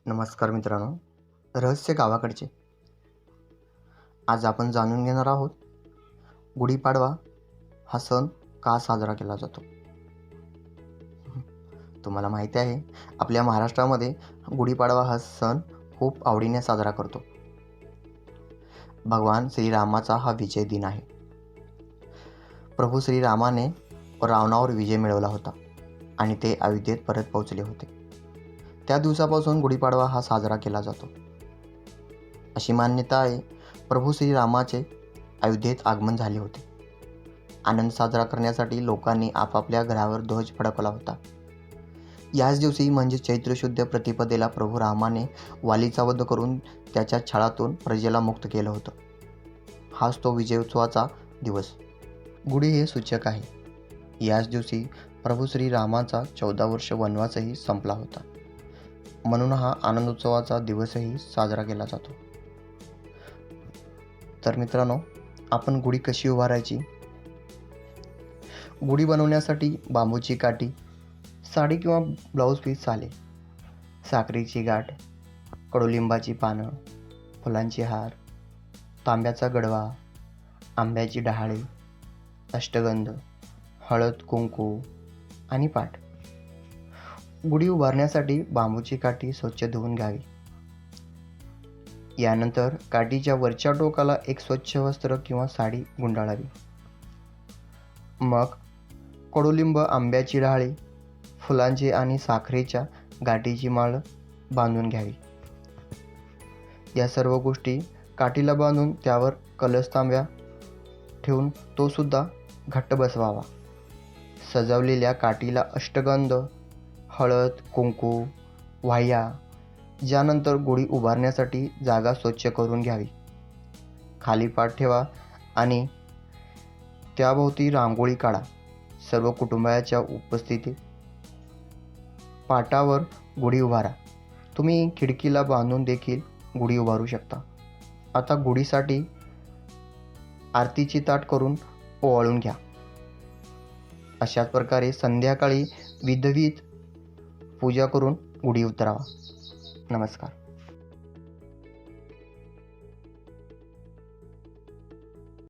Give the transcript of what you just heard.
नमस्कार मित्रांनो, रहस्य गावाकडचे. आज आपण जाणून घेणार आहोत गुढीपाडवा हा सण का साजरा केला जातो. तुम्हाला माहिती आहे, आपल्या महाराष्ट्रामध्ये गुढीपाडवा हा सण खूप आवडीने साजरा करतो. भगवान श्रीरामाचा हा विजय दिन आहे. प्रभू श्रीरामाने रावणावर विजय मिळवला होता आणि ते अयोध्येत परत पोहोचले होते. त्या दिवसापासून गुढीपाडवा हा साजरा केला जातो. अशी मान्यता आहे, प्रभू श्रीरामाचे अयोध्येत आगमन झाले होते. आनंद साजरा करण्यासाठी लोकांनी आपापल्या घरावर ध्वज फडकवला होता. याच दिवशी म्हणजे चैत्र शुद्ध प्रतिपदेला प्रभू रामाने वालीचा वध करून त्याच्या छळातून प्रजेला मुक्त केलं होतं. हाच तो विजयोत्सवाचा दिवस. गुढी हे सूचक आहे. याच दिवशी प्रभू श्रीरामाचा 14 वर्ष वनवासही संपला होता. म्हणून हा आनंदोत्सवाचा दिवसही साजरा केला जातो. तर मित्रांनो, आपण गुढी कशी उभारायची? गुढी बनवण्यासाठी बांबूची काठी, साडी किंवा ब्लाऊज पीस चालेल, साखरेची गाठ, कडुलिंबाची पानं, फुलांचे हार, तांब्याचा गडवा, आंब्याची डहाळे, अष्टगंध, हळद, कुंकू आणि पाट. गुढी उभारण्यासाठी बांबूची काठी स्वच्छ धुवून घ्यावी. यानंतर काठीच्या वरच्या टोकाला एक स्वच्छ वस्त्र किंवा साडी गुंडाळावी. मग कडुलिंब, आंब्याची डहाळे, फुलांची आणि साखरेच्या गाठीची माळ बांधून घ्यावी. या सर्व गोष्टी काठीला बांधून त्यावर कलश तांब्या ठेवून तो सुद्धा घट्ट बसवावा. सजवलेल्या काठीला अष्टगंध, हळद, कुंकू, वाह्या. ज्यानंतर गुढी उभारण्यासाठी जागा स्वच्छ करून घ्यावी. खाली पाट ठेवा आणि त्याभोवती रांगोळी काढा. सर्व कुटुंबाच्या उपस्थितीत पाटावर गुढी उभारा. तुम्ही खिडकीला बांधून देखील गुढी उभारू शकता. आता गुढीसाठी आरतीची ताट करून ओवाळून घ्या. अशाच प्रकारे संध्याकाळी विधिवत पूजा करून गुढी उतरवा. नमस्कार.